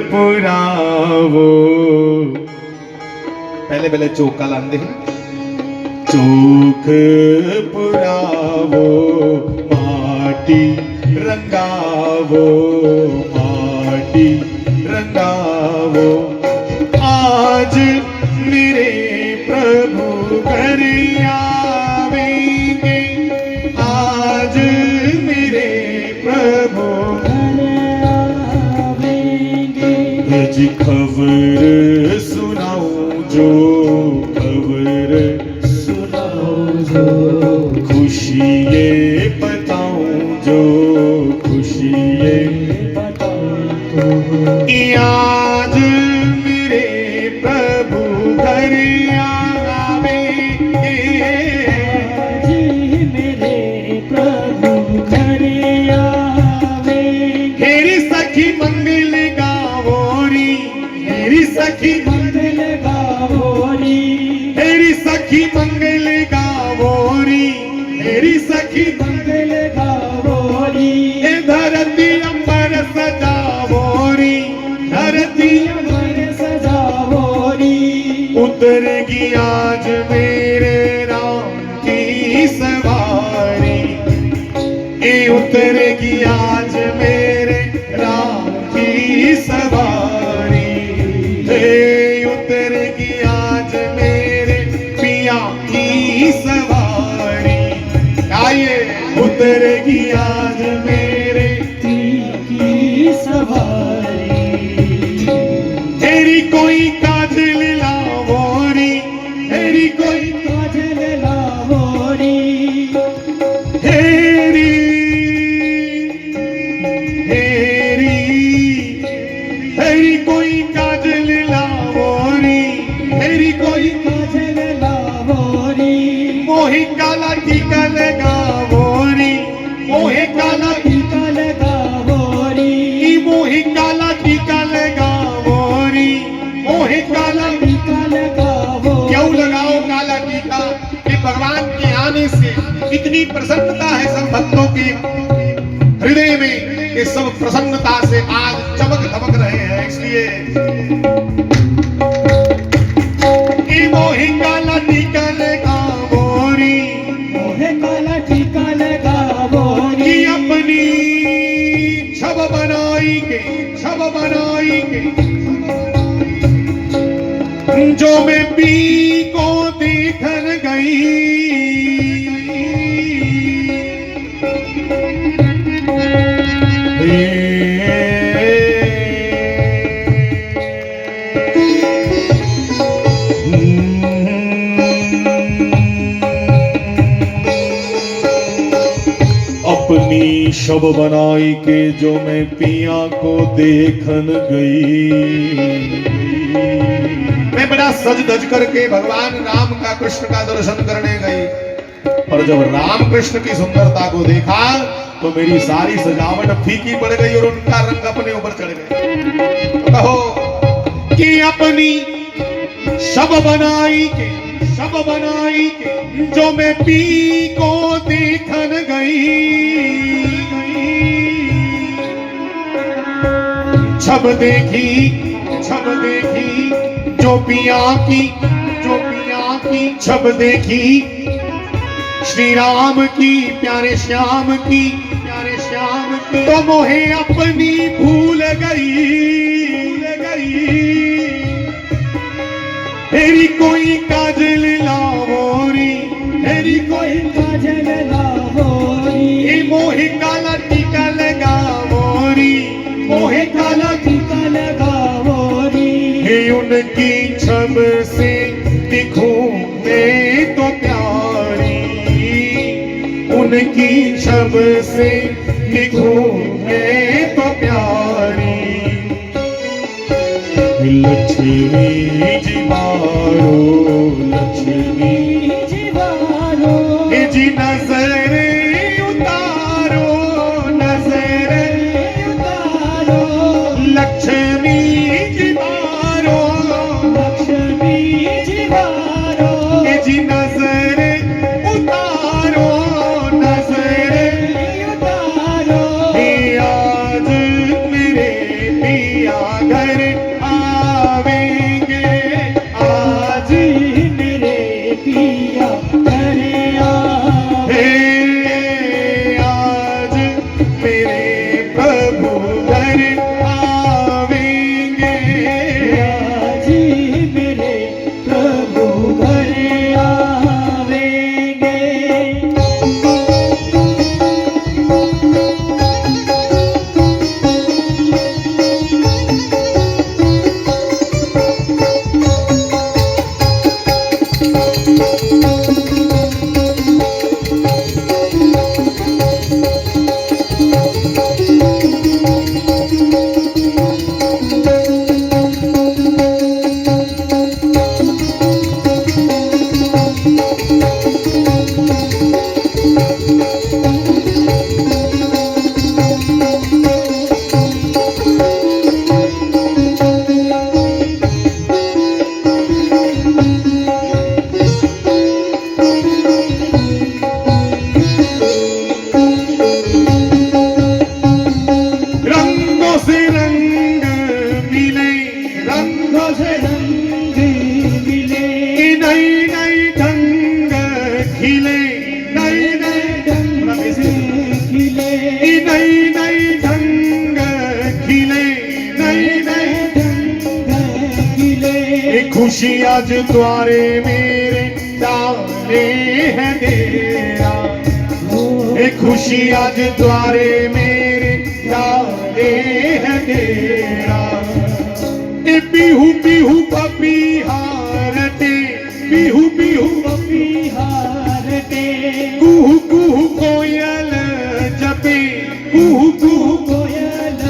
पुरावो पहले पहले चौक का लांदे हैं चौक पुरावो माटी रंगावो माटी रंगावो आज मेरे प्रभु घर आवेंगे आज मेरे प्रभु जी खबर सुनाऊं जो खबर सुनाऊं जो खुशी ये बताऊं जो खुशी ये बताऊं आज मेरे प्रभु घर आवेंगे आज मेरे प्रभु घर आवेंगे हेरी सखी मंगल हेरी सखी मंगल गावोरी हेरी सखी मंगल गावोरी हेरी सखी मंगल गावोरी ए धरती अंबर सजावोरी धरती अंबर सजावोरी उतरेगी आज मेरे राम की सवारी ए उतरेगी आज मेरे राम की सवारी उतरेगी आज मेरे पिया की सवारी आइए उतरेगी आज मेरे पिया की सवारी तेरी कोई काजल लावोरी तेरी कोई काजल लावोरी हेरी हेरी हेरी कोई काजल मेरी कोई काजल लावोरी मोही काला टीका लगावोरी मोही काला टीका लगावोरी मोही काला टीका लगावोरी मोही काला टीका लगावो क्यों लगाओ काला टीका कि भगवान के आने से इतनी प्रसन्नता है सब भक्तों की हृदय में कि सब प्रसन्नता से आज चमक धमक रहे हैं इसलिए मोहे काला टीका लगावोरी मोहे काला टीका लगावोरी अपनी छब बनाई के जो मैं पी को देखन गई अपनी शब बनाई के जो मैं पिया को देखन गई मैं बड़ा सज धज करके भगवान राम का कृष्ण का दर्शन करने गई पर जब राम कृष्ण की सुंदरता को देखा तो मेरी सारी सजावट फीकी पड़ गई और उनका रंग अपने ऊपर चढ़ गया तो कहो कि अपनी शब बनाई के जो मैं पी को देखन गई छब देखी जो पिया की छब देखी श्री राम की प्यारे श्याम की तो मोहे अपनी भूल गई तेरी कोई काजल लावोरी तेरी कोई काजल लावोरी मोहे काला टीका लगावोरी मोहे काला टीका लगावोरी उनकी छब से दिखूं मैं तो प्यारी उनकी छब से दिखूं मैं तो प्यारी लक्ष्मी जीवारो लक्ष्मी जीवारो जी नजर उतारो लक्ष्मी जीवारो जी नजर उतारो आज मेरे घर आवेंगे। आज मेरे पिया घर हे आज मेरे प्रभु घर आवेंगे। आज मेरे प्रभु घर आवेंगे। रंगों से रंग मिले, रंगों से रंग मिले, नई नई ढंग खिले, नई नई ढंग खिले, नई नई ढंग खिले, नई नई ढंग खिले। खुशी आज द्वारे मेरे डाले है तेरा। खुशी आज द्वारे मेरे डाले है तेरा। बिहू बिहू पपीहारते, बिहू बिहू पपीहारते, कुहू कुहू कोयल जपे, कुहू कुहू कोयल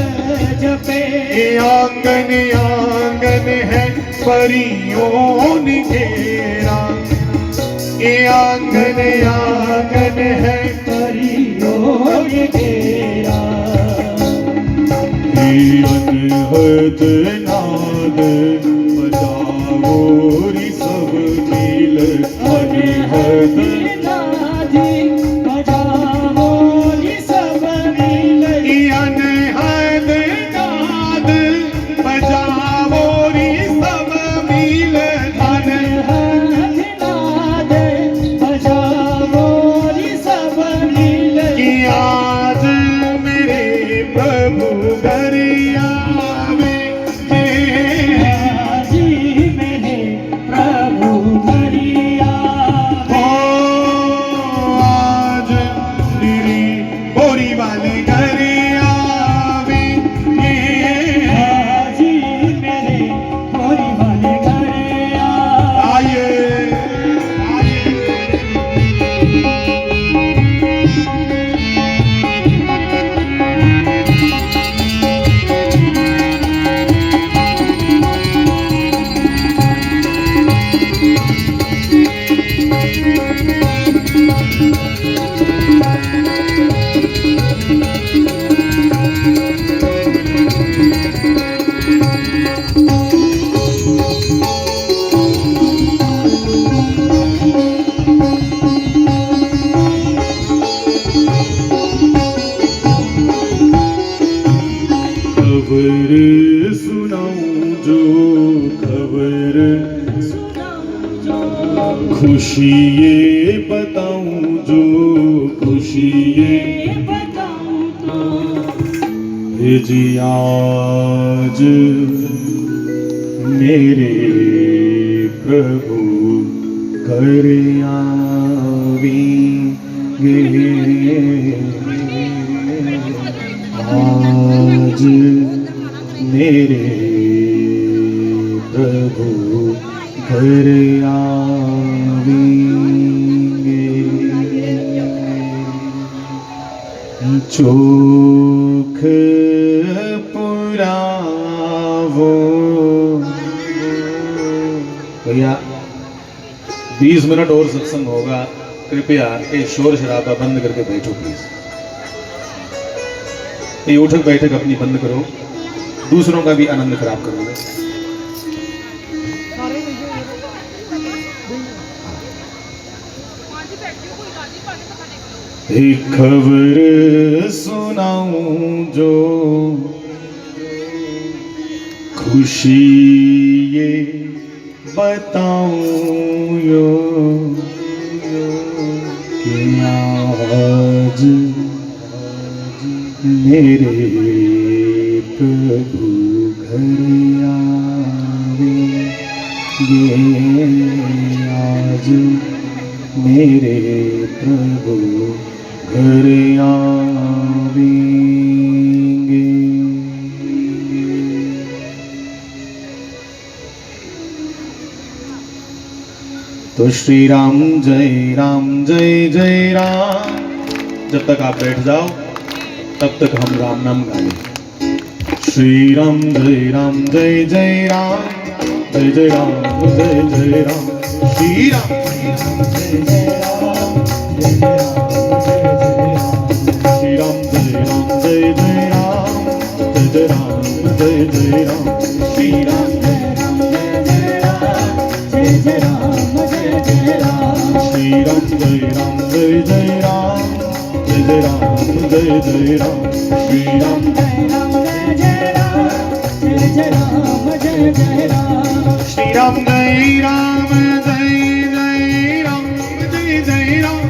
जपे। ये आंगन आंगन है परियों ने घेरा। ये आंगन आंगन है परियों ने घेरा। अनहद नाद बजाओ री सब मिल। अनहद नाद बजाओ री सब मिल। अनहद नाद बजाओ री सब मिल। अनहद नाद बजाओ री सब मिल। आज मेरे प्रभु घर आवेंगे। आज मेरे प्रभु घर आवेंगे। आज मेरे बोरी वाले घर आवेंगे। आज मेरे बोरी वाले घर आइए आइए। खबर सुनाऊं जो खबर, खुशी ये बताऊं जो खुशी ये जी आज मेरे प्रभु घर आवेंगे। आज मेरे प्रभु घर आवेंगे। चोख पुरावो। भैया 20 मिनट और सत्संग होगा, कृपया ये शोर शराबा बंद करके बैठो प्लीज। ये उठक बैठक अपनी बंद करो, दूसरों का भी आनंद खराब करोगे। एक खबर सुनाऊं जो खुशी ये बताऊं यो कि आज मेरे प्रभु घर आवेंगे, आज मेरे प्रभु घर आवेंगे। तो श्री राम जय राम। जब तक आप बैठ जाओ तब तक हम राम नाम गाएं। श्री राम जय राम जय राम, जय राम जय राम, श्री राम जय राम, श्री राम जय राम जय राम, जय राम जय राम, श्री राम जय राम जय राम, श्री राम जय राम जय राम, जय राम जय राम, श्री राम जय राम जय राम, जय राम जय राम, श्री राम जय राम जय राम, जय राम, श्री राम जय राम जय राम, जय राम, श्री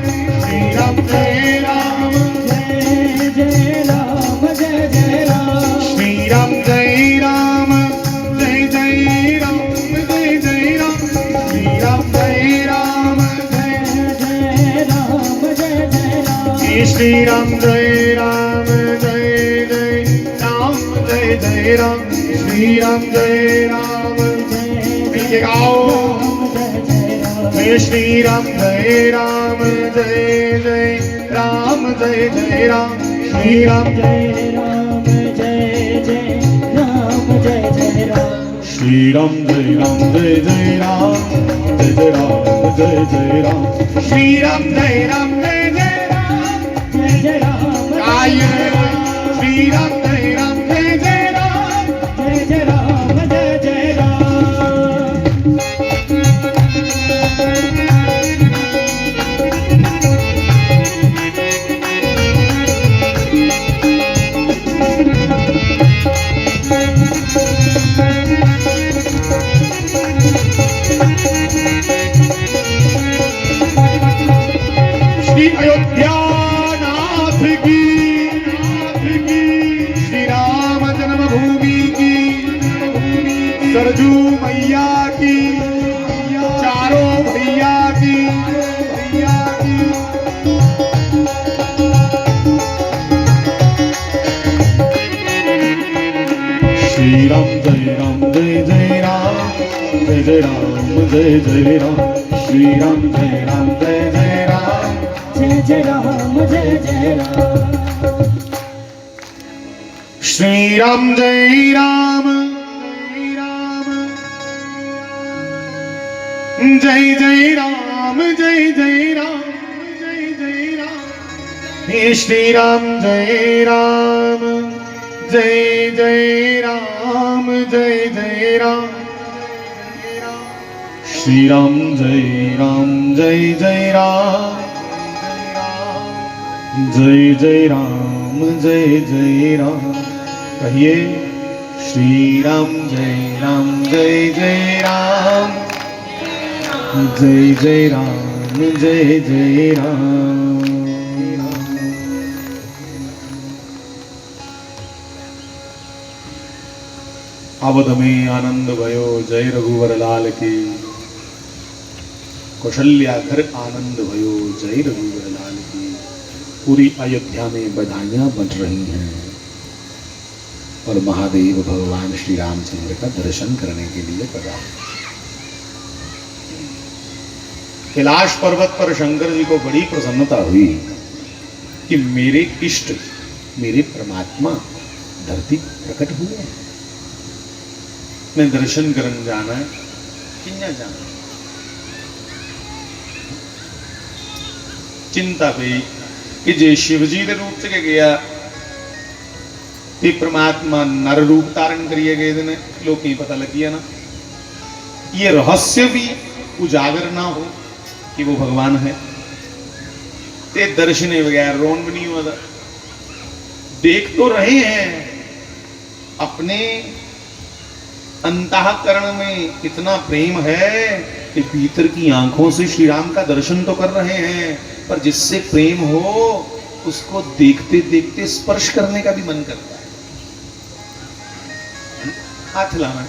राम जय राम जय राम, जय राम, श्री राम जय राम जय राम, श्री राम जय राम जय राम, जय राम, श्री राम जय राम जय गाओ, श्री राम जय राम जय राम, जय राम, श्री राम जय राम जय राम, श्री राम जय राम जय राम, जय राम जय राम, श्री राम जय राम जय राम, आइए श्री राम जय राम जय राम, जय राम जय राम। श्री अयोध्या की, श्री राम जन्मभूमि की, सरजू मैया की, चारों भैया की, श्री राम जय राम जय राम, जय राम जय राम, श्री राम जय राम जय राम, जय राम जय राम, श्री राम जय राम जय राम, जय राम, हे श्री राम जय राम जय राम, जय राम, श्री राम जय राम जय राम, जय राम जय राम। कहिए श्री राम जय राम जय राम, जय राम जय राम। अवध में आनंद भयो जय रघुवर लाल की, कौशल्या घर आनंद भयो जय रघुवर लाल की। पूरी अयोध्या में बधाइयां बज रही हैं और महादेव भगवान श्री रामचंद्र का दर्शन करने के लिए पधारे। कैलाश पर्वत पर शंकर जी को बड़ी प्रसन्नता हुई कि मेरे इष्ट, मेरे परमात्मा धरती प्रकट हुए हैं, मैं दर्शन करन जाना है, किन्ना जाना। चिंता पई कि जे शिवजी के रूप से गया ते परमात्मा नर रूप धारण करिए गए ने, लोग पता लग गया ना, ये रहस्य भी उजागर ना हो कि वो भगवान है। ते दर्शने बगैर रोन भी नहीं हुआ था। देख तो रहे हैं अपने अंतःकरण में इतना प्रेम है कि भीतर की आंखों से श्री राम का दर्शन तो कर रहे हैं, पर जिससे प्रेम हो उसको देखते देखते स्पर्श करने का भी मन करता है। हाथ लाना।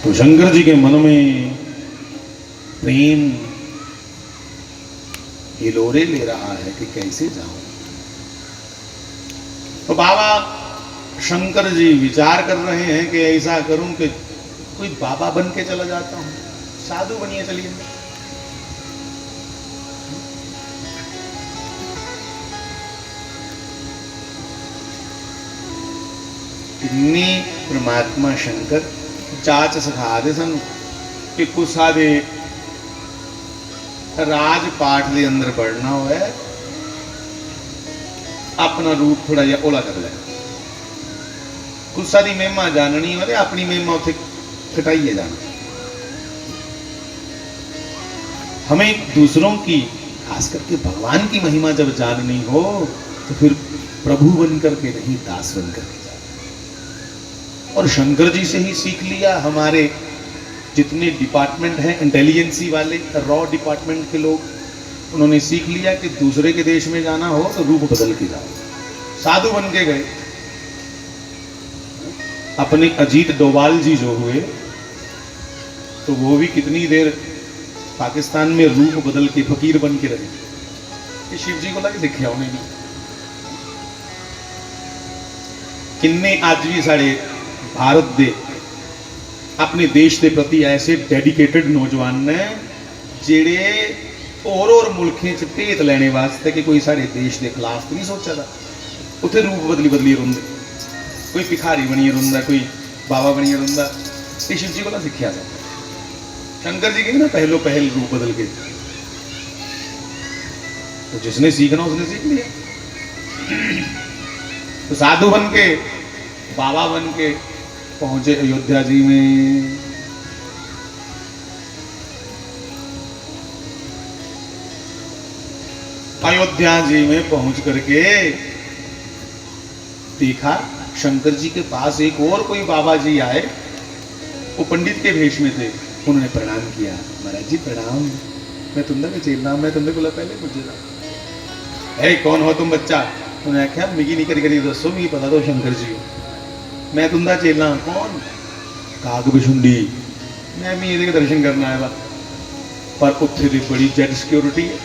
तो शंकर जी के मन में प्रेम हिलोरे ले रहा है कि कैसे जाऊं। तो बाबा शंकर जी विचार कर रहे हैं कि ऐसा करूं कि कोई बाबा बन के चला जाता हूं, साधु बनिए चलिए। इतनी परमात्मा शंकर चाच सिखा दे सन कि कुछ सादे राजपाठ के अंदर बढ़ना हो है, अपना रूप थोड़ा जिहा ओला कर लेना। कुछ सारी महिमा जाननी हो तो अपनी महिमा उसे खटाइए जाना। हमें दूसरों की, खास करके भगवान की महिमा जब जाननी हो तो फिर प्रभु बन करके नहीं, दास बन करके जाना। और शंकर जी से ही सीख लिया। हमारे जितने डिपार्टमेंट हैं इंटेलिजेंसी वाले, रॉ डिपार्टमेंट के लोग, उन्होंने सीख लिया कि दूसरे के देश में जाना हो तो रूप बदल के जाओ। साधु बन के गए। अपने अजीत डोभाल जी जो हुए तो वो भी कितनी देर पाकिस्तान में रूप बदल के फकीर बन के रहे कि शिव जी को लगे दिखे उन्हें भी। किन्ने आज भी साढ़े भारत दे अपने देश के प्रति ऐसे डेडिकेटेड नौजवान ने जेड़े और मुल्खें च भेत लेने वास्ते कि कोई साढ़े देश के खिलाफ तो नहीं सोचा था, उत्थे रूप बदली बदली रोंदे। कोई भिखारी बनिए रोंदा, कोई बाबा बनिए रोंदा। ये शिव जी को ना सीखा था। शंकर जी के ना पहलो पहल रूप बदल के, तो जिसने सीखना उसने सीख लिया। तो साधु बन के, बाबा बन के पहुंचे अयोध्या जी में। अयोध्या जी में पहुंच करके देखा शंकर जी के पास एक और कोई बाबा जी आए। वो पंडित के भेष में थे। उन्होंने प्रणाम किया। महाराज जी प्रणाम, मैं तुंदा के चेला, मैं तुंदे को पहले पूछा है कौन हो तुम बच्चा। उन्होंने आख्या मिगी नहीं करी करी दसो, मिगी पता तो शंकर जी हो, मैं तुंदा चेला। कौन? काग बिशुंडी। मैं भी ये दर्शन करना आया। पर उत्थे दी बड़ी जेड सिक्योरिटी है।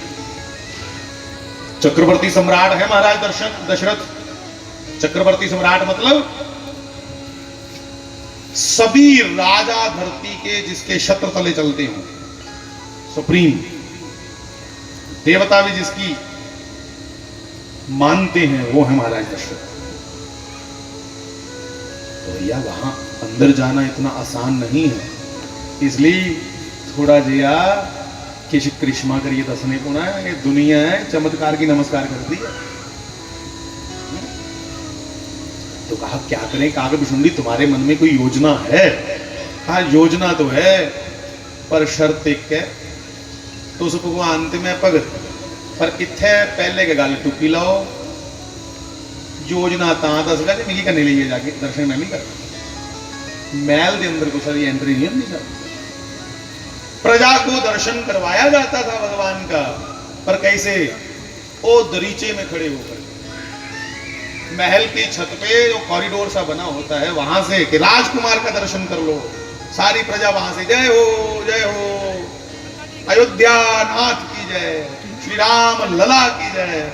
चक्रवर्ती सम्राट है महाराज दशरथ। चक्रवर्ती सम्राट मतलब सभी राजा धरती के जिसके छत्र तले चलते हो, सुप्रीम देवता भी जिसकी मानते हैं वो है महाराज दशरथ। तो भैया वहां अंदर जाना इतना आसान नहीं है, इसलिए थोड़ा जिया किश करिश्मा करिए दसने को ना। ये दुनिया है चमत्कार की नमस्कार करती है। तो कहा क्या करें काग बिशुंडी, तुम्हारे मन में कोई योजना है? कहा योजना तो है पर शर्त एक है, तो उस भगवान ते मैं भगत, पर इत्थे पहले के गल टुकी लाओ। योजना तां दसगा जी मिगी कन्ने लिए जाके दर्शन मैं नहीं करता। महल के अंदर को सारी एंट्री नहीं होती सर। प्रजा को दर्शन करवाया जाता था भगवान का, पर कैसे? ओ दरीचे में खड़े होकर महल की छत पे जो कॉरिडोर सा बना होता है वहां से कि राजकुमार का दर्शन कर लो। सारी प्रजा वहां से जय हो अयोध्या नाथ की जय, श्री राम लला की जय।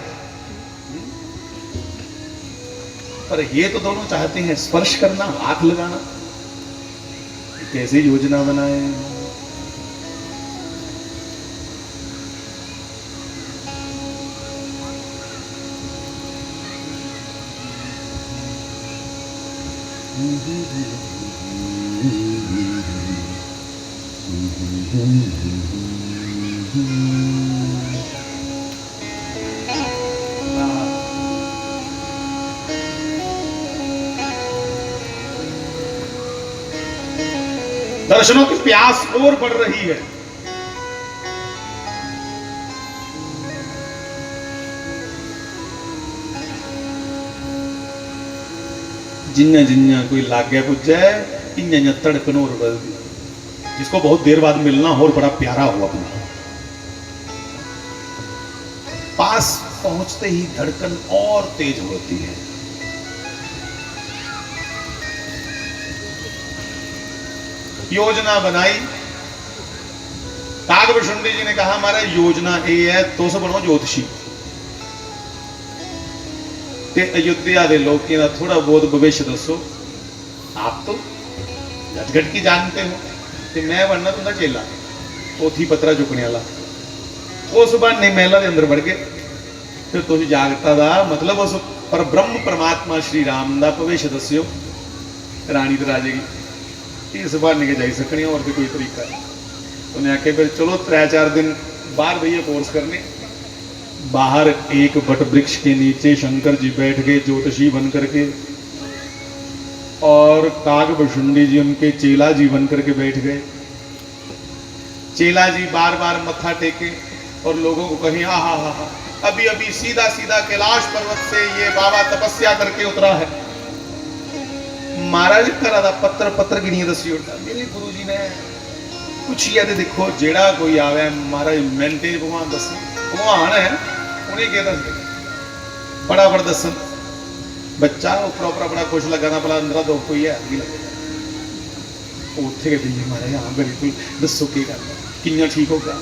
पर ये तो दोनों चाहते हैं स्पर्श करना, हाथ लगाना। कैसे योजना बनाए? दर्शनों की प्यास और बढ़ रही है। जिन्ना जिन्ना कोई लागे पुजे इन्ना इन्ना धड़कन और बढ़ती। जिसको बहुत देर बाद मिलना हो और बड़ा प्यारा हो अपना, पास पहुंचते ही धड़कन और तेज होती है। योजना बनाई, कागभूषुंडी जी ने कहा हमारा योजना ये है, तो से बनो ज्योतिषी। ते अयोध्या दे लोग ना थोड़ा बहुत भविष्य दसो, आप तो झटघट की जानते हो, ते मैं बनना तुंदा चेला, पोथी पत्रा चुकने वाला। उस बहाने महला के अंदर बढ़ गए, फिर तुम जागता दा मतलब उस पर ब्रह्म परमात्मा श्री राम का भविष्य दस्यो, रानी तो राजे की इस बहाने के जाई सकनी और भी कोई तरीका है। उन्हें आके फिर चलो 3-4 दिन बाहर भैया कोर्स करने। बाहर एक वट वृक्ष के नीचे शंकर जी बैठ गए ज्योतिषी बन करके, और कागभूषुंडी जी उनके चेला जी बन करके बैठ गए। चेला जी बार बार मत्था टेके और लोगों को कहीं हा हा हा, अभी अभी सीधा सीधा कैलाश पर्वत से ये बाबा तपस्या करके उतरा है। महाराज करा था पत्थर पत्थर गिनी दसी उठा, मेरे गुरु जी ने कुछ याद देखो जेड़ा कोई आवे महाराज मिनटे भगवान दस भगवान है उन्हें क्या दस बड़ा दसन बच्चा ऊपर बड़ा खुश लगा ना भला अंदर दो कोई है उत्थे के भी महाराज हाँ बिल्कुल दसो की गल किन्ना ठीक हो गया।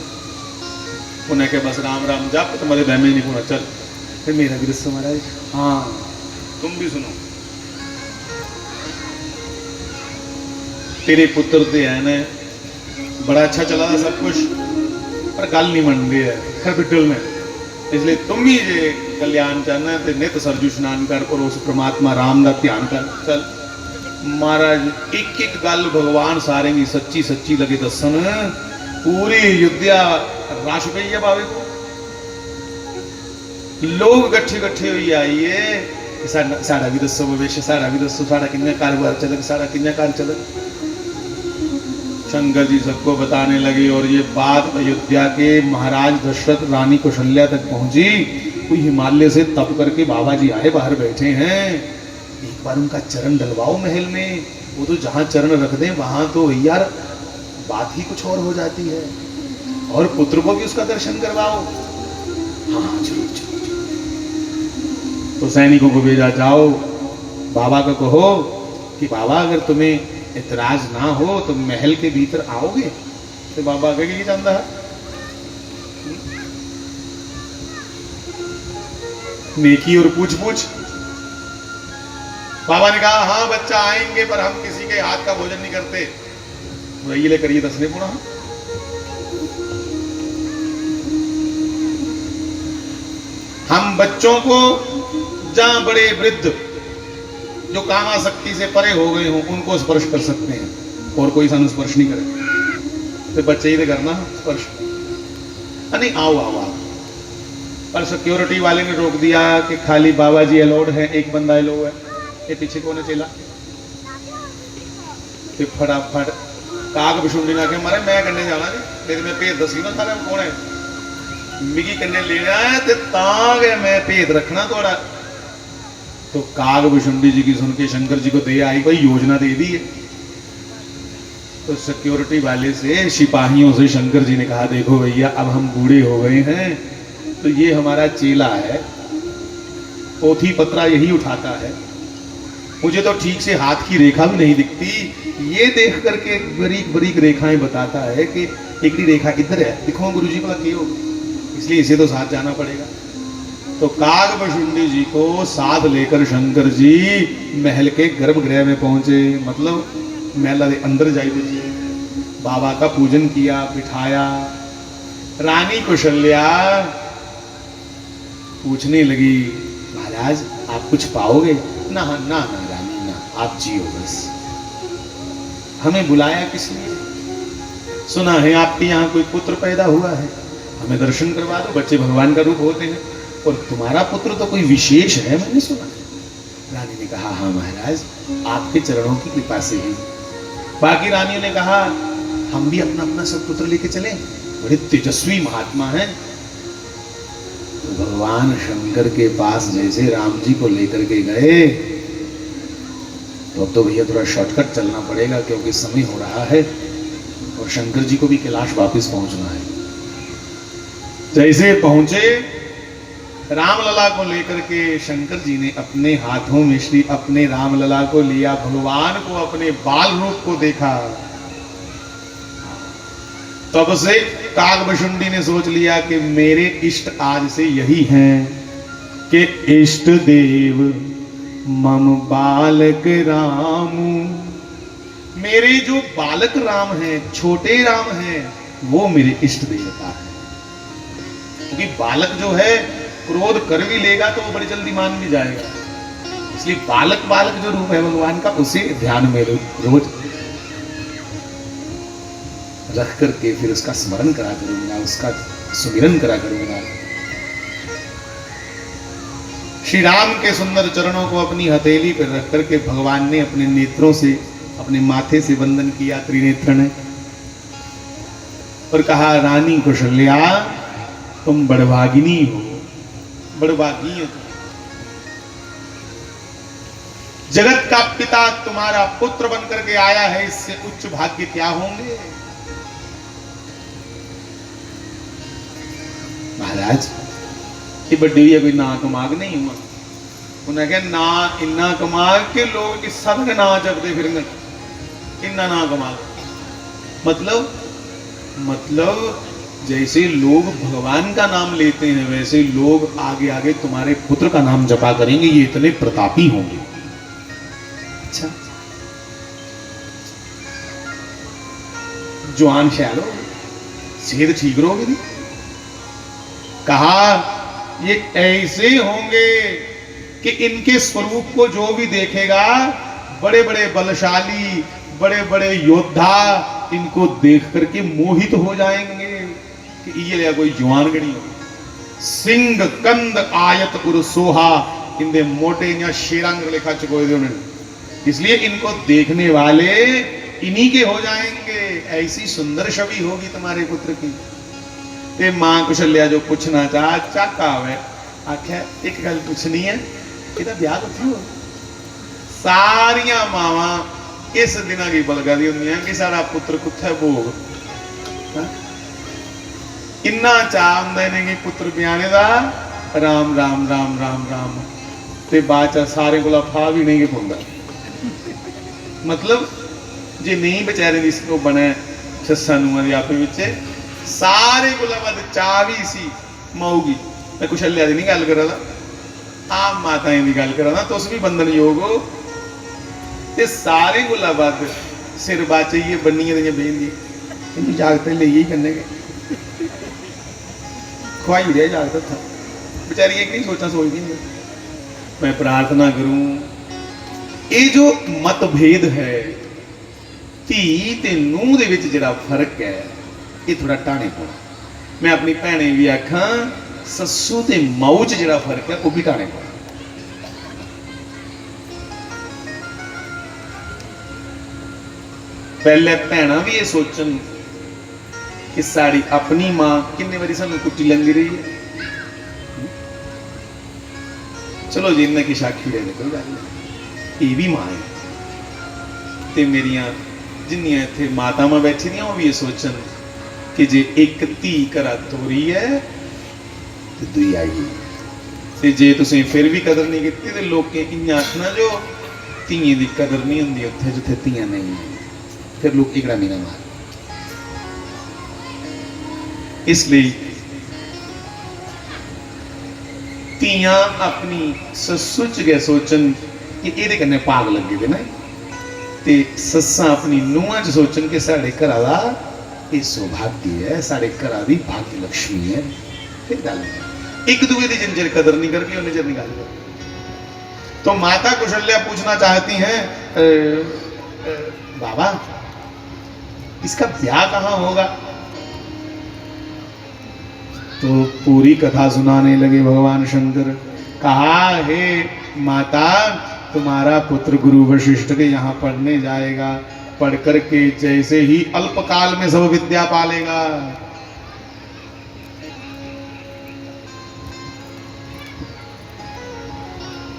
उन्हें क्या बस राम राम जप तुम्हारे बहमे नहीं होना, चल फिर मेरा भी दसो महाराज। हाँ तुम भी सुनो, तेरे पुत्र ते है ने बड़ा अच्छा चला था सब कुछ, पर गल नहीं मन रही है खैर बिटल में, इसलिए तुम भी जे कल्याण चाहना है तो नित सरजू स्नान कर और उस परमात्मा राम का ध्यान कर। चल महाराज एक एक गल भगवान सारे की सच्ची सच्ची लगे दसन, पूरी अयोध्या रश पई है बाबे को, लोग इकट्ठे इकट्ठे हुई आइए साड़ा भी दसो भविष्य, साड़ा भी दसो साड़ा किन्ना कारोबार चले, साड़ा किन्ना कार चले। शंकर जी सबको बताने लगे और ये बात अयोध्या के महाराज दशरथ रानी कौशल्या तक पहुंची। कोई हिमालय से तप करके बाबा जी आए बाहर बैठे हैं, एक बार उनका चरण डलवाओ महल में, वो तो जहां चरण रख दें वहां तो यार बात ही कुछ और हो जाती है, और पुत्र को भी उसका दर्शन करवाओ। हाँ जरूर जरूर। तो सैनिकों को भेजा, जाओ बाबा को कहो कि बाबा अगर तुम्हें इतराज ना हो तो महल के भीतर आओगे। तो बाबा आगे की जानता है नेकी और पूछ पूछ। बाबा ने कहा हाँ बच्चा आएंगे, पर हम किसी के हाथ का भोजन नहीं करते, वही ले करिए दसने पुणा। हम बच्चों को जहां बड़े वृद्ध जो कामासक्ति से परे हो गए हों उनको स्पर्श कर सकते हैं, और कोई संस्पर्श नहीं करे। तो बच्चे ही तो करना स्पर्श, नहीं आओ आओ आओ। पर सिक्योरिटी वाले ने रोक दिया कि खाली बाबा जी अलाउड है, एक बंदा अलाउ है। ये पीछे कौन है चेला? तो फटाफट कागभूषुंडी ने मारे मैं कन्ने जाना जी, मेरे में भेद दसी ना सारा कौन है मिगी कन्ने लेना है ते तां मैं भेद रखना थोड़ा। तो कागभूषुंडी जी की सुन के शंकर जी को दे आई, भाई योजना दे दी है। तो सिक्योरिटी वाले से सिपाहियों से शंकर जी ने कहा देखो भैया अब हम बूढ़े हो गए हैं, तो ये हमारा चेला है, पोथी पत्रा यही उठाता है, मुझे तो ठीक से हाथ की रेखा भी नहीं दिखती, ये देख करके बारीक बारीक रेखाएं बताता है कि एक रेखा इधर है, दिखो गुरुजी भला की हो, इसलिए इसे तो साथ जाना पड़ेगा। तो कागभूषुंडी जी को साथ लेकर शंकर जी महल के गर्भगृह में पहुंचे, मतलब महल के अंदर जाई दीजिए। बाबा का पूजन किया, बिठाया। रानी कौशल्या पूछने लगी महाराज आप कुछ पाओगे? ना ना ना रानी ना, आप जियो बस। हमें बुलाया किस लिए? सुना है आपके यहाँ कोई पुत्र पैदा हुआ है, हमें दर्शन करवा दो, बच्चे भगवान का रूप होते हैं, और तुम्हारा पुत्र तो कोई विशेष है मैंने सुना। रानी ने कहा हाँ महाराज आपके चरणों की कृपा से ही। बाकी रानियों ने कहा हम भी अपना अपना सब पुत्र लेके चले, बड़े तेजस्वी महात्मा हैं। तो भगवान शंकर के पास जैसे राम जी को लेकर के गए, तो अब तो भैया थोड़ा शॉर्टकट चलना पड़ेगा क्योंकि समय हो रहा है और शंकर जी को भी कैलाश वापस पहुंचना है। जैसे पहुंचे, रामलला को लेकर के शंकर जी ने अपने हाथों में श्री अपने रामलला को लिया, भगवान को अपने बाल रूप को देखा। तब से काकभुशुंडी ने सोच लिया कि मेरे इष्ट आज से यही हैं कि इष्ट देव मम बालक राम। मेरे जो बालक राम हैं, छोटे राम हैं, वो मेरे इष्ट देवता है। क्योंकि बालक जो है क्रोध कर भी लेगा तो वो बड़ी जल्दी मान भी जाएगा, इसलिए बालक बालक जो रूप है भगवान का, उसे ध्यान में रोज रख करके फिर उसका स्मरण करा करूंगा, उसका सुमिरन करा करूंगा। श्री राम के सुंदर चरणों को अपनी हथेली पर रख करके भगवान ने अपने नेत्रों से, अपने माथे से वंदन किया त्रिनेत्र ने, और कहा रानी कौशल्या तुम बड़भागिनी हो, बड़भागी हो। जगत का पिता तुम्हारा पुत्र बनकर के आया है, इससे उच्च भाग्य क्या होंगे। महाराज ये बड़ी कोई ना कमाग नहीं हुआ, उन्हें कहा ना इन्ना कमाग के लोग इस सब के ना जपते फिर इन्ना ना कमाग। मतलब जैसे लोग भगवान का नाम लेते हैं वैसे लोग आगे आगे तुम्हारे पुत्र का नाम जपा करेंगे, ये इतने प्रतापी होंगे। अच्छा जवान शैलो सेहत ठीक रहोगे नहीं? कहा ये ऐसे होंगे कि इनके स्वरूप को जो भी देखेगा, बड़े बड़े बलशाली, बड़े बड़े योद्धा इनको देख करके मोहित हो जाएंगे कि ये कोई जवान गड़ी हो। सिंह कंद आयत उर सोहा इंदे मोटे या शेरांग लिखा चुके थे उन्होंने, इसलिए इनको देखने वाले इन्हीं के हो जाएंगे। ऐसी सुंदर छवि होगी तुम्हारे पुत्र की। ते मां कौशल्या जो पूछना चाह चाका है, आख्या एक गल पूछनी है, इहदा ब्याह कित्थे हो। सारियां मावां इस दिना की बलगा दी हुंदियां कि साडा पुत्र कुत्थे भोग। इन्ना चाह हुंदा ने कि पुत्र ब्याहने दा, राम राम राम राम राम, ते बाद च सारे कोला फा भी नहीं पौंदा। मतलब जे नहीं बेचारे दी इसको बने सस्सां नूहां दी आपे विच सारे कोला वध चाह भी सी माऊगी। मैं कौशल्या दी नहीं गल करा दा, आम माताएं दी गल करा दा, तुस भी बंधन योग हो। ते सारे कोला वध सिर बाचिए बन्नियां दियां बेंदी इन्नी जागते ले ही करने के खुआई उड़िया जागता था बेचारी एक नहीं सोचा सोचती नहीं। मैं प्रार्थना करूं ये जो मतभेद है धी ते नूह दे विच जिहड़ा फर्क है ये थोड़ा टाणे पाना। मैं अपनी भैने भी आखा सस्सू ते माऊ च जिहड़ा फर्क है वो भी टाणे पाना। पहले भैना भी ये सोचन कि साड़ी अपनी मां किन्ने बारी सानू कुट्टी लंगी रही है। चलो जी इन्हें की साखी दे कोई गल नहीं, ये भी मां है। ते मेरिया जिन्नियां इत्थे मातावां बैठी दियां वो भी ये सोचन कि जे एक धी घरा तोरी है ते दुई आई, ते जे तुसीं फिर भी कदर नहीं कीती ते लोकें इयां आखना जो धीएं दी कदर नहीं हुंदी उत्थे जिथे धीआं नहीं, फिर लोग एकड़ा मीना मार। इसलिए धीआं अपनी सस्सू च गए सोचन कि इहदे कन्नै भाग लगे दे ना, ते सस्सां अपनी नूहां च सोचन कि साडे घरा दा ये सौभाग्य है, साडे घरा दी भाग्य लक्ष्मी है। फिर गल एक दूसरे की जिन चिर कदर नहीं करके उन्हें चिर नहीं गल कर। तो माता कौशल्या पूछना चाहती हैं बाबा इसका ब्याह कहाँ होगा। तो पूरी कथा सुनाने लगे भगवान शंकर। कहा हे माता तुम्हारा पुत्र गुरु वशिष्ठ के यहाँ पढ़ने जाएगा, पढ़ करके जैसे ही अल्पकाल में सब विद्या पालेगा।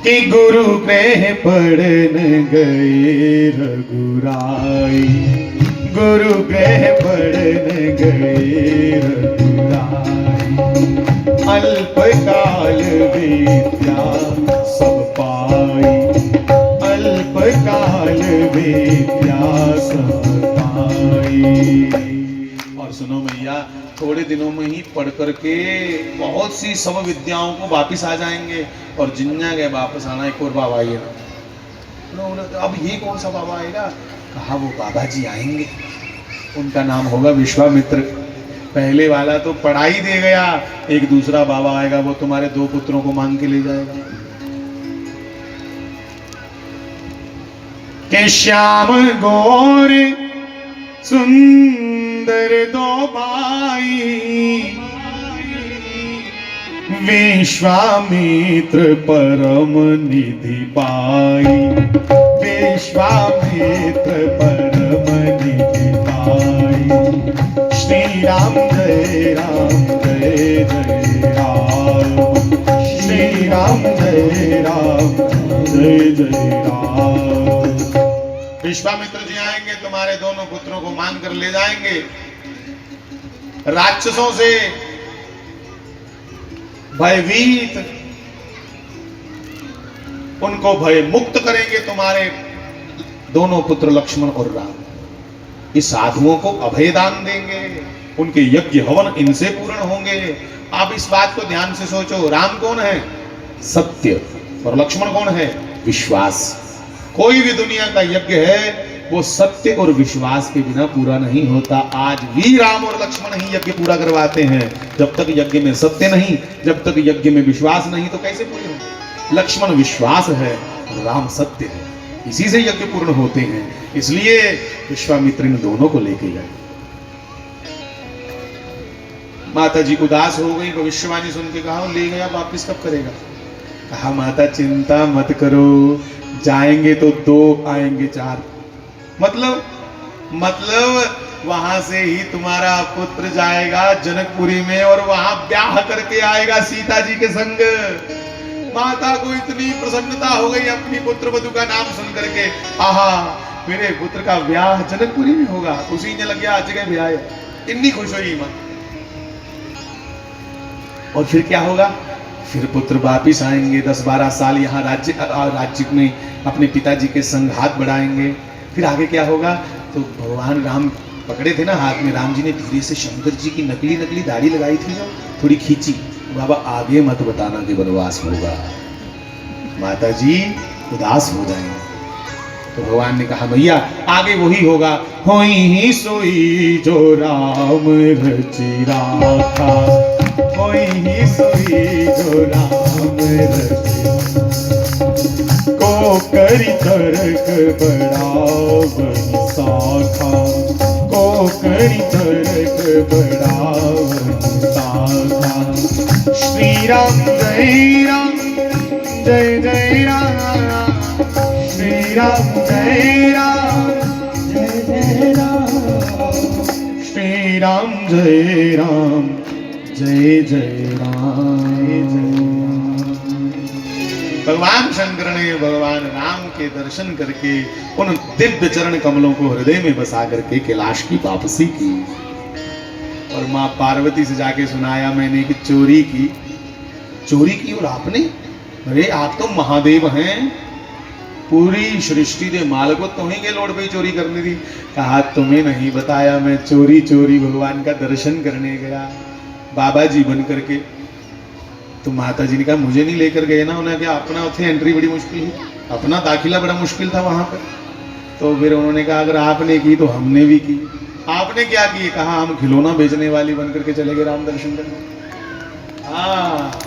कि गुरु गृह पढ़न गए रघुराई, गुरु गृह पढ़न गए रघुराई, अल्पकाल विद्या सब पाई, अल्पकाल विद्या सब पाई। और सुनो मैया, थोड़े दिनों में ही पढ़ करके बहुत सी सब विद्याओं को वापिस आ जाएंगे। और जिन्ना गए वापस आना, एक और बाबा आइए ना। अब ये कौन सा बाबा आएगा? कहा वो बाबा जी आएंगे, उनका नाम होगा विश्वामित्र। पहले वाला तो पढ़ाई दे गया, एक दूसरा बाबा आएगा, वो तुम्हारे 2 पुत्रों को मांग के ले जाएगा। के श्याम गौर सुंदर 2 भाई, विश्वामित्र परम निधि पाई, विश्वामित्र परम निधि पाई। श्री राम जय राम जय जय राम, श्री राम जय राम जय जय राम। विश्वामित्र जी आएंगे, तुम्हारे दोनों पुत्रों को मांग कर ले जाएंगे, राक्षसों से भयभीत उनको भय मुक्त करेंगे तुम्हारे दोनों पुत्र लक्ष्मण और राम। इस साधुओं को अभय दान देंगे, उनके यज्ञ हवन इनसे पूर्ण होंगे। आप इस बात को ध्यान से सोचो, राम कौन है? सत्य। और लक्ष्मण कौन है? विश्वास। कोई भी दुनिया का यज्ञ है वो सत्य और विश्वास के बिना पूरा नहीं होता। आज भी राम और लक्ष्मण ही यज्ञ पूरा करवाते हैं। जब तक यज्ञ में सत्य नहीं, जब तक यज्ञ में विश्वास नहीं, तो कैसे पूरे होंगे? लक्ष्मण विश्वास है, राम सत्य है, इसी से यज्ञ पूर्ण होते हैं। इसलिए विश्वामित्र इन दोनों को लेके गए। माता जी उदास हो गई, भविष्यवाणी सुन के कहा ले गया, वापिस कब करेगा? कहा माता चिंता मत करो, जाएंगे तो 2 आएंगे 4। मतलब वहां से ही तुम्हारा पुत्र जाएगा जनकपुरी में और वहां ब्याह करके आएगा सीता जी के संग। माता को इतनी प्रसन्नता हो गई अपनी पुत्र वधू का नाम सुन करके, आहा मेरे पुत्र का ब्याह जनकपुरी में होगा। उसी ने लग गया आज के ब्याह, इतनी खुश हुई मां। और फिर क्या होगा? फिर पुत्र वापिस आएंगे, 10-12 साल यहाँ राज्य में अपने पिताजी के संग हाथ बढ़ाएंगे। फिर आगे क्या होगा? तो भगवान राम पकड़े थे ना हाथ में, राम जी ने धीरे से शंकर जी की नकली दाढ़ी लगाई थी जो थोड़ी खींची, बाबा आगे मत बताना कि वनवास होगा, माता जी उदास हो जाएंगे। तो भगवान ने कहा भैया आगे वही होगा, होई ही सोई जो राम रचि राखा, होई ही सोई जो राम रचि को करी तरक बढ़ावन साखा, को करी तरक बढ़ावन साखा। श्री राम जय राम जय जय राम, श्री राम जय राम जय जय राम, श्री राम जय राम जय जय राम जय जय। भगवान शंकर ने भगवान राम के दर्शन करके उन दिव्य चरण कमलों को हृदय में बसा करके कैलाश की वापसी की। और मां पार्वती से जाके सुनाया मैंने कि चोरी की और आपने, अरे आप तो महादेव हैं, पूरी सृष्टि के माल को तुम्हीं के लोड पे चोरी करनी थी। कहा तुम्हें नहीं बताया, मैं चोरी भगवान का दर्शन करने गया बाबा जी बन करके। तो माता जी ने कहा मुझे नहीं लेकर गए ना, उन्हें क्या अपना उठे एंट्री बड़ी मुश्किल है, अपना दाखिला बड़ा मुश्किल था वहां पर। तो फिर उन्होंने कहा अगर आपने की तो हमने भी की। आपने क्या की? कहा हम खिलौना बेचने वाली बन करके चले गए राम दर्शन करने। हाँ,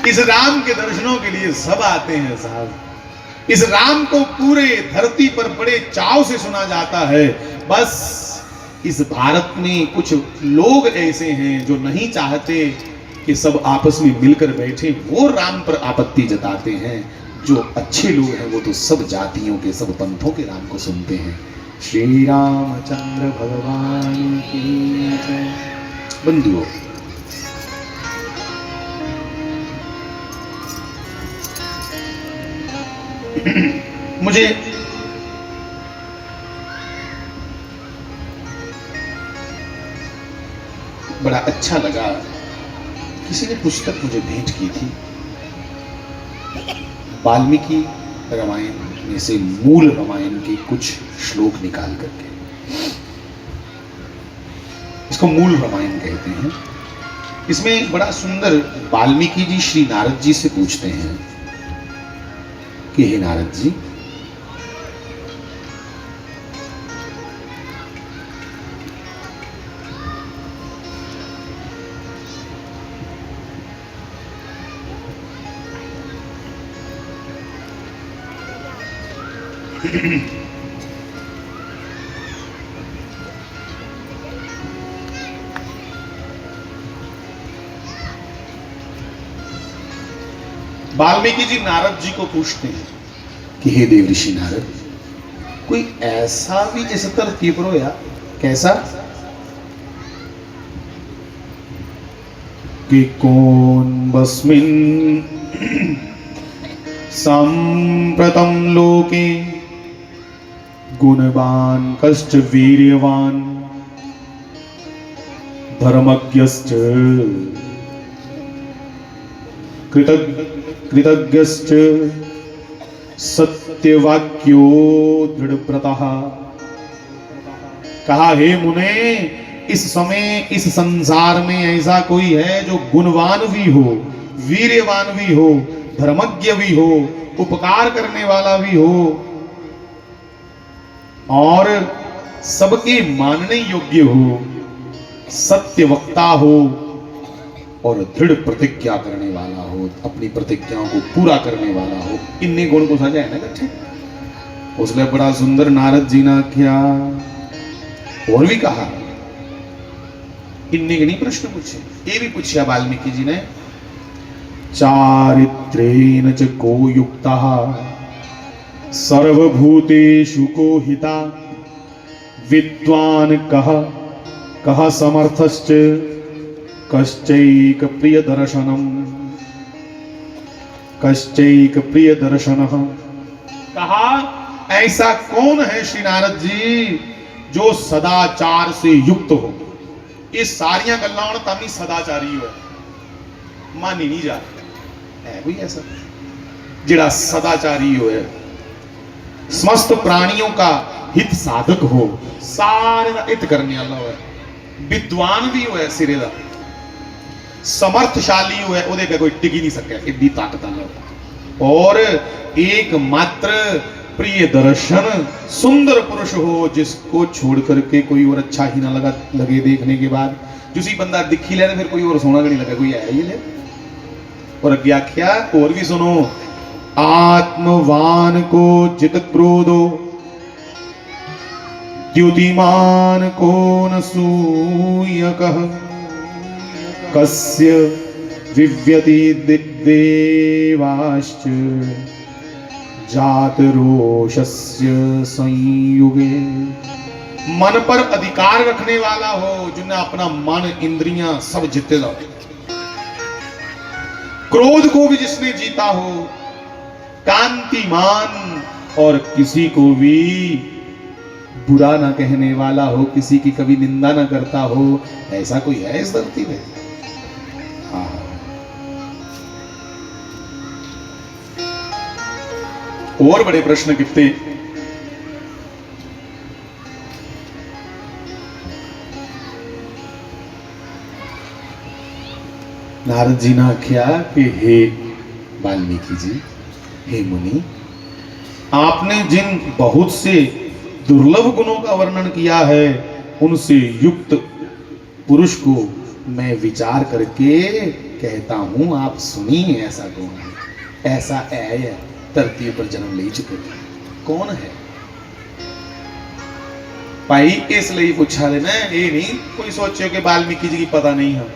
इस राम के दर्शनों के लिए सब आते हैं साहब। इस राम को पूरे धरती पर बड़े चाव से सुना जाता है। बस इस भारत में कुछ लोग ऐसे हैं जो नहीं चाहते कि सब आपस में मिलकर बैठे, वो राम पर आपत्ति जताते हैं। जो अच्छे लोग हैं वो तो सब जातियों के, सब पंथों के राम को सुनते हैं। श्री रामचंद्र भगवान की जय। बंधुओं, मुझे बड़ा अच्छा लगा, किसी ने पुस्तक मुझे भेंट की थी, वाल्मीकि रामायण में से मूल रामायण के कुछ श्लोक निकाल करके, इसको मूल रामायण कहते हैं। इसमें बड़ा सुंदर वाल्मीकि जी श्री नारद जी से पूछते हैं कि हे नारद जी, वाल्मीकि जी नारद जी को पूछते हैं कि हे देव ऋषि नारद, कोई ऐसा भी जिस तरतीब रोया, कैसा कि कौन बस्मिन सांप्रतम लोके गुणवान कश्च वीर्यवान धर्मज्ञश्च कृतज्ञश्च सत्यवाक्यो दृढ़व्रतः। कहा, हे मुने, इस समय इस संसार में ऐसा कोई है जो गुणवान भी हो, वीर्यवान भी हो, धर्मज्ञ भी हो, उपकार करने वाला भी हो और सबके मानने योग्य हो, सत्य वक्ता हो और दृढ़ प्रतिज्ञा करने वाला हो, अपनी प्रतिज्ञाओं को पूरा करने वाला हो। इन्हीं गुण को सजा है ना कच्छे। उसने बड़ा सुंदर नारद जी ने क्या और भी कहा, इन्हीं के नहीं प्रश्न पूछे, ये भी पूछा वाल्मीकि जी ने। चारित्रेण च को युक्तः सर्वभूतेषु को हिता विद्वान कः समर्थश्च कश्चैक प्रिय दर्शनः। कहा, ऐसा कौन है श्री नारद जी जो सदाचार से युक्त हो। ये सारियां गल्लां तामी सदाचारी हो, मानी नहीं जा है कोई ऐसा जिड़ा सदाचारी हो, समस्त प्राणियों का हित साधक हो, सारे का हित करने वाला हो, विद्वान भी हो, सिरे का समर्थशाली हो, ओदे पे कोई टिक ही नहीं सके, इतनी ताकत वाला, और एकमात्र प्रिय दर्शन सुंदर पुरुष हो जिसको छोड़ करके कोई और अच्छा ही ना लगे देखने के बाद। जिसी बंदा दिखी ले फिर कोई और सोना नहीं लगा, कोई है ये ले। और व्याख्या और भी सुनो, आत्मवान को जित क्रोधो द्युतिमान को न सूयकः कस्य विव्यति देवाश्च जात रोषस्य संयुगे। मन पर अधिकार रखने वाला हो, जिन्हें अपना मन इंद्रियां सब जीते हो, क्रोध को भी जिसने जीता हो, कांतिमान और किसी को भी बुरा ना कहने वाला हो, किसी की कभी निंदा ना करता हो, ऐसा कोई है इस धरती में? और बड़े प्रश्न कितने। नारद जी ने आख्या कि हे वाल्मीकि जी, हे मुनि, आपने जिन बहुत से दुर्लभ गुणों का वर्णन किया है, उनसे युक्त पुरुष को मैं विचार करके कहता हूं, आप सुनिए। ऐसा कौन है? ऐसा है धरती पर जन्म ले चुके थे, कौन है भाई? इसलिए पूछा देना, ये नहीं कोई सोचो कि वाल्मीकि जी की पता नहीं है,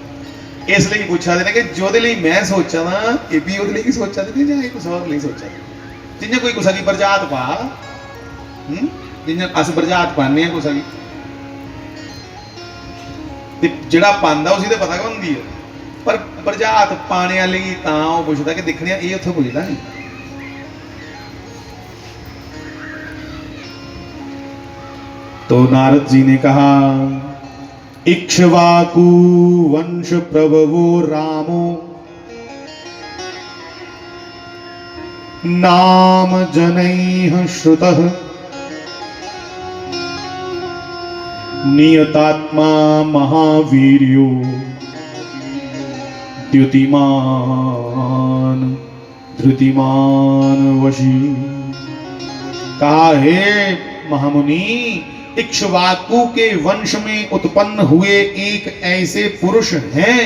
इसलिए पूछा देना कि जो दे लिए मैं सोचा ना, ये भी ਉਹਦੇ ਲਈ सोचा देना, ਜਾਂ कुछ और नहीं सोचा। जिन्हें कोई कुछ की बरजात पा जिन्हें अस बरजात पाने कुछ की जड़ा पांदा उसी तो पता कौन दी है पर बरजात पाने वाले की तां वो पुछदा कि दिखने ये उत्थे पुछदा नहीं। तो नारद जी ने कहा इक्ष्वाकु वंश प्रभवो रामो नाम जनैः श्रुतः नियतात्मा महावीर्यो द्युतिमान धृतिमान वशी। कहा हे महामुनि इक्ष्वाकु के वंश में उत्पन्न हुए एक ऐसे पुरुष हैं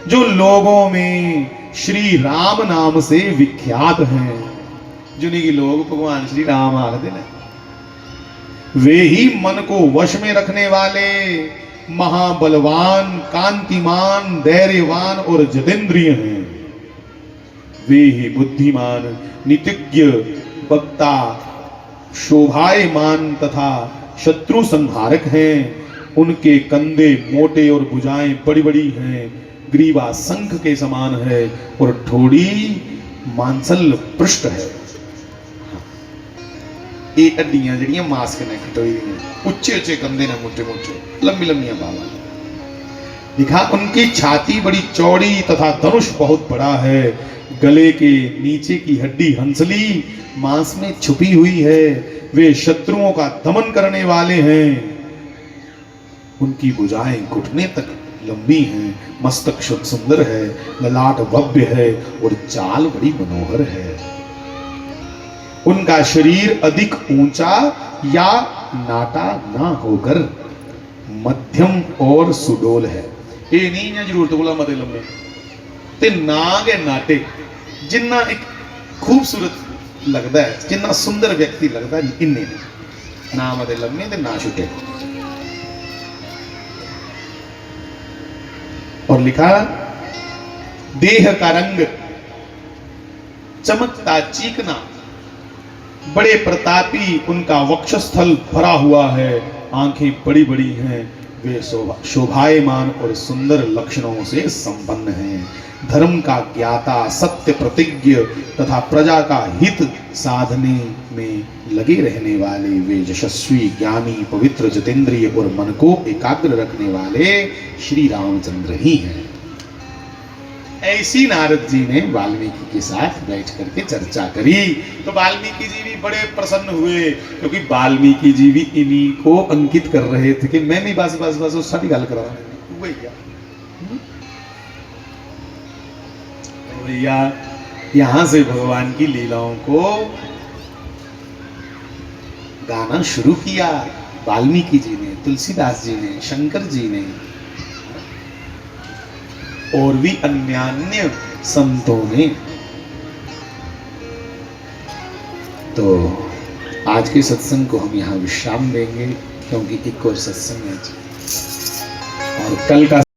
जो लोगों में श्री राम नाम से विख्यात हैं। जिन्हीं की लोग भगवान श्री राम आखते हैं वे ही मन को वश में रखने वाले महाबलवान कांतिमान धैर्यवान और जितेंद्रिय हैं। वे ही बुद्धिमान नीतिज्ञ वक्ता शोभायमान तथा शत्रु संहारक हैं। उनके कंधे मोटे और भुजाएं बड़ी बड़ी हैं। ग्रीवा शंख के समान है और ठोड़ी मांसल पृष्ठ है। ये अड्डियां जड़ियां मांस कनेक्ट हुई हैं। उच्चे उच्चे कंधे ने मोटे मोटे लंबी लंबियां बाला। दिखा उनकी छाती बड़ी चौड़ी तथा धनुष बहुत बड़ा है। गले के नीचे की हड्डी हंसली मांस में छुपी हुई है। वे शत्रुओं का दमन करने वाले हैं। उनकी भुजाएं घुटने तक लंबी हैं। मस्तक सुंदर है, ललाट भव्य है और चाल बड़ी मनोहर है। उनका शरीर अधिक ऊंचा या नाटा ना होकर मध्यम और सुडोल है। ये नहीं है जरूरत बोला मते लंबे ते ना के नाटे। जिन्ना एक खूबसूरत लगता है, जिन्ना सुंदर व्यक्ति लगता है इन्ने ना मते लंबे ते ना छुटे। और लिखा देह का रंग चमकता चीकना, बड़े प्रतापी उनका वक्षस्थल भरा हुआ है। आंखें बड़ी बड़ी हैं। वे शोभायमान और सुंदर लक्षणों से संपन्न हैं। धर्म का ज्ञाता, सत्य प्रतिज्ञ तथा प्रजा का हित साधने में लगे रहने वाले वे यशस्वी ज्ञानी पवित्र जितेंद्रिय और मन को एकाग्र रखने वाले श्री रामचंद्र ही हैं। ऐसी नारद जी ने वाल्मीकि के साथ बैठ करके चर्चा करी। तो वाल्मीकि जी भी बड़े प्रसन्न हुए क्योंकि वाल्मीकि जी भी इन्हीं को अंकित कर रहे थे कि मैं भी बस बस बस उस सारी गल करा भैया। यहां से भगवान की लीलाओं को गाना शुरू किया वाल्मीकि जी ने, तुलसीदास जी ने, शंकर जी ने और भी अन्यान्य संतों ने। तो आज के सत्संग को हम यहाँ विश्राम देंगे क्योंकि एक और सत्संग है और कल का